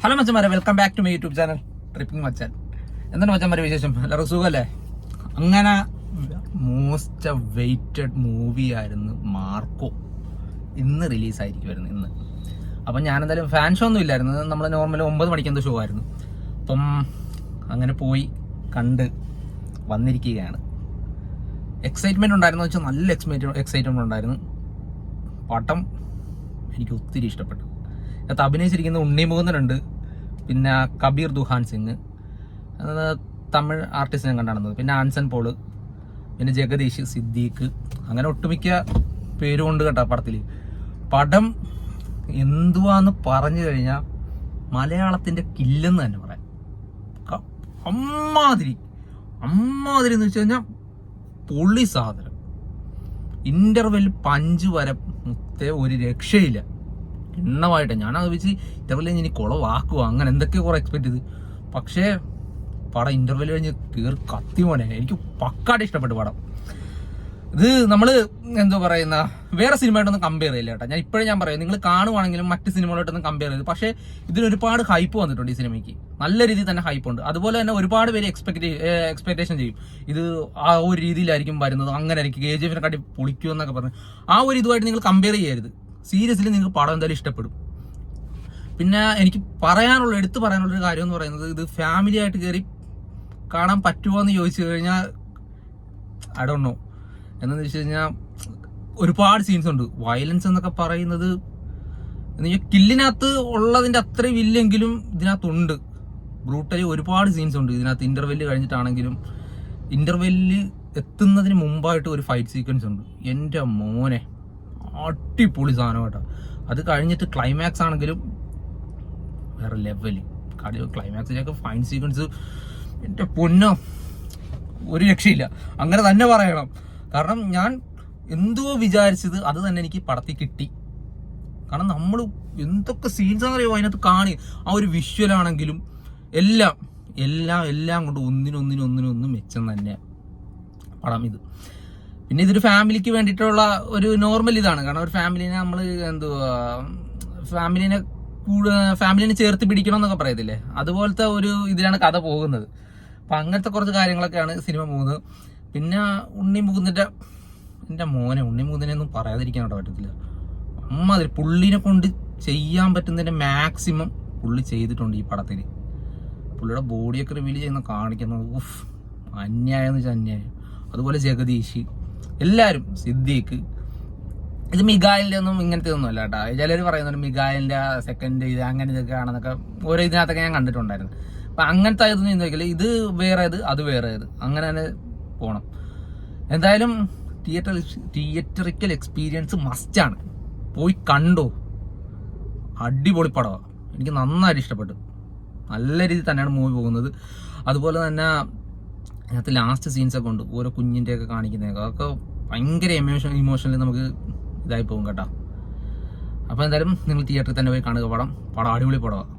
Hello മച്ചന്മാരെ, welcome back to my YouTube channel tripping മച്ചാൻ. എന്താണ് മച്ചന്മാരെ വിശേഷം? എല്ലാവർക്കും സുഖമല്ലേ? അങ്ങനെ മോസ്റ്റ് വെയിറ്റഡ് മൂവി ആയിരുന്നു മാർക്കോ. ഇന്ന് റിലീസായിരിക്കുമായിരുന്നു ഇന്ന്. അപ്പം ഞാനെന്തായാലും ഫാൻ ഷോ ഒന്നും ഇല്ലായിരുന്നു. നമ്മൾ നോർമൽ 9 മണിക്ക് എന്തോ ഷോ ആയിരുന്നു. അപ്പം അങ്ങനെ പോയി കണ്ട് വന്നിരിക്കുകയാണ്. എക്സൈറ്റ്മെൻറ്റ് ഉണ്ടായിരുന്നു വെച്ചാൽ നല്ല എക്സൈറ്റ്മെൻറ്റ് ഉണ്ടായിരുന്നു. പടം എനിക്ക് ഒത്തിരി ഇഷ്ടപ്പെട്ടു. അതിനകത്ത് അഭിനയിച്ചിരിക്കുന്ന ഉണ്ണി മുകുന്ദനുണ്ട്, പിന്നെ കബീർ ദുഹാൻ സിംഗ്, തമിഴ് ആർട്ടിസ്റ്റിനെ കണ്ടാണെന്നത്, പിന്നെ ആൻസൺ പോള്, പിന്നെ ജഗദീഷ്, സിദ്ദീഖ്, അങ്ങനെ ഒട്ടുമിക്ക പേരുകൊണ്ട് കേട്ടോ പടത്തിൽ. പടം എന്തുവാന്ന് പറഞ്ഞു കഴിഞ്ഞാൽ മലയാളത്തിൻ്റെ കില്ലെന്ന് തന്നെ പറയാം. അമ്മാതിരി എന്ന് വെച്ച് കഴിഞ്ഞാൽ പൊള്ളി സാധനം. ഇന്റർവെൽ പഞ്ച് വരെ മുത്തേ ഒരു രക്ഷയില്ല. എണ്ണമായിട്ട് ഞാനത് വെച്ച് ഇന്റർവെൽ കഴിഞ്ഞ് ഇനി കുളവാക്കുക അങ്ങനെ എന്തൊക്കെയോ കുറെ എക്സ്പെക്ട് ചെയ്ത്. പക്ഷേ പടം ഇന്റർവെൽ കഴിഞ്ഞ് കയറി കത്തി മോനെ. എനിക്ക് പക്കായിട്ട് ഇഷ്ടപ്പെട്ടു പടം. ഇത് നമ്മൾ എന്തോ പറയുന്ന വേറെ സിനിമയായിട്ടൊന്നും കമ്പയർ ചെയ്യില്ല കേട്ടോ. ഞാൻ പറയും, നിങ്ങൾ കാണുവാണെങ്കിലും മറ്റ് സിനിമകളായിട്ടൊന്നും കമ്പയർ ചെയ്ത്. പക്ഷേ ഇതിന് ഒരുപാട് ഹൈപ്പ് വന്നിട്ടുണ്ട് ഈ സിനിമയ്ക്ക്. നല്ല രീതിയിൽ തന്നെ ഹൈപ്പ് ഉണ്ട്. അതുപോലെ തന്നെ ഒരുപാട് പേര് എക്സ്പെക്ടേഷൻ ചെയ്യും ഇത് ആ ഒരു രീതിയിലായിരിക്കും വരുന്നത്, അങ്ങനെ ആയിരിക്കും KGF കാട്ടി പൊളിക്കുമെന്നൊക്കെ പറഞ്ഞു. ആ ഒരു ഇതുമായിട്ട് നിങ്ങൾ കമ്പയർ ചെയ്യരുത്. സീരിയസ്ലി നിങ്ങൾക്ക് പടം എന്തായാലും ഇഷ്ടപ്പെടും. പിന്നെ എനിക്ക് എടുത്തു പറയാനുള്ളൊരു കാര്യം എന്ന് പറയുന്നത്, ഇത് ഫാമിലി ആയിട്ട് കയറി കാണാൻ പറ്റുമോ എന്ന് ചോദിച്ചു കഴിഞ്ഞാൽ ഐ ഡോണ്ട് നോ. എന്താണെന്ന് വെച്ച് കഴിഞ്ഞാൽ ഒരുപാട് സീൻസ് ഉണ്ട്. വയലൻസ് എന്നൊക്കെ പറയുന്നത് കില്ലിനകത്ത് ഉള്ളതിൻ്റെ അത്രയും ഇല്ലെങ്കിലും ഇതിനകത്തുണ്ട്. ബ്രൂട്ടലി ഒരുപാട് സീൻസ് ഉണ്ട് ഇതിനകത്ത്. ഇന്റർവെല്ല് കഴിഞ്ഞിട്ടാണെങ്കിലും ഇന്റർവെല്ല് എത്തുന്നതിന് മുമ്പായിട്ട് ഒരു ഫൈറ്റ് സീക്വൻസ് ഉണ്ട്. എൻ്റെ മോനെ അടിപൊളി സാധനം കേട്ടോ. അത് കഴിഞ്ഞിട്ട് ക്ലൈമാക്സ് ആണെങ്കിലും വേറെ ലെവല്. ക്ലൈമാക്സിലേക്ക് ഫൈറ്റ് സീക്വൻസ് എൻ്റെ പൊന്നോ ഒരു രക്ഷയില്ല, അങ്ങനെ തന്നെ പറയണം. കാരണം ഞാൻ എന്തോ വിചാരിച്ചത് അത് തന്നെ എനിക്ക് പടത്തിൽ കിട്ടി. കാരണം നമ്മൾ എന്തൊക്കെ സീൻസ് അറിയോ അതിനകത്ത് കാണി, ആ ഒരു വിഷ്വലാണെങ്കിലും എല്ലാം കൊണ്ട് ഒന്നിനൊന്നും മെച്ചം തന്നെ പടം ഇത്. പിന്നെ ഇതൊരു ഫാമിലിക്ക് വേണ്ടിയിട്ടുള്ള ഒരു നോർമൽ ഇതാണ്. കാരണം ഒരു ഫാമിലിനെ നമ്മൾ ഫാമിലിനെ ചേർത്ത് പിടിക്കണം എന്നൊക്കെ പറയത്തില്ലേ, അതുപോലത്തെ ഒരു ഇതിലാണ് കഥ പോകുന്നത്. അപ്പം അങ്ങനത്തെ കുറച്ച് കാര്യങ്ങളൊക്കെയാണ് സിനിമ പോകുന്നത്. പിന്നെ ഉണ്ണി മുകുന്ദൻ്റെ എൻ്റെ മോനെ, ഉണ്ണി മുകുന്ദനെ ഒന്നും പറയാതിരിക്കാനായിട്ട് പറ്റത്തില്ല. അമ്മാതിരി പുള്ളിനെ കൊണ്ട് ചെയ്യാൻ പറ്റുന്നതിൻ്റെ മാക്സിമം പുള്ളി ചെയ്തിട്ടുണ്ട് ഈ പടത്തിൽ. പുള്ളിയുടെ ബോഡിയൊക്കെ റിവീൽ ചെയ്യുന്ന കാണിക്കുന്നത് അന്യായം എന്ന് വെച്ചാൽ അന്യായം. അതുപോലെ ജഗദീഷ്, എല്ലാവരും, സിദ്ദീഖ്. ഇത് മിഗായിലിൻ്റെ ഒന്നും ഇങ്ങനത്തെ ഒന്നും അല്ല കേട്ടോ. ചിലർ പറയുന്നുണ്ട് മിഗായിലിൻ്റെ സെക്കൻഡ് ഇത് അങ്ങനെ ഇതൊക്കെ ആണെന്നൊക്കെ ഓരോ ഇതിനകത്തൊക്കെ ഞാൻ കണ്ടിട്ടുണ്ടായിരുന്നു. അപ്പം അങ്ങനത്തെ ഇതൊന്നും ചോദിക്കില്ല. ഇത് വേറേത് അത് വേറേത് അങ്ങനെ തന്നെ പോകണം. എന്തായാലും തിയേറ്ററിക്കൽ എക്സ്പീരിയൻസ് മസ്റ്റാണ്. പോയി കണ്ടോ, അടിപൊളി പടമാണ്. എനിക്ക് നന്നായിട്ട് ഇഷ്ടപ്പെട്ടു. നല്ല രീതിയിൽ തന്നെയാണ് മൂവി പോകുന്നത്. അതുപോലെ തന്നെ അതിനകത്ത് ലാസ്റ്റ് സീൻസൊക്കെ ഉണ്ട്, ഓരോ കുഞ്ഞിൻ്റെയൊക്കെ കാണിക്കുന്നതൊക്കെ, അതൊക്കെ ഭയങ്കര ഇമോഷണലി നമുക്ക് ഇതായി പോകും കേട്ടോ. അപ്പോൾ എന്തായാലും നിങ്ങൾ തിയേറ്ററിൽ തന്നെ പോയി കാണുക. പടം അടിപൊളി പടമാണ്.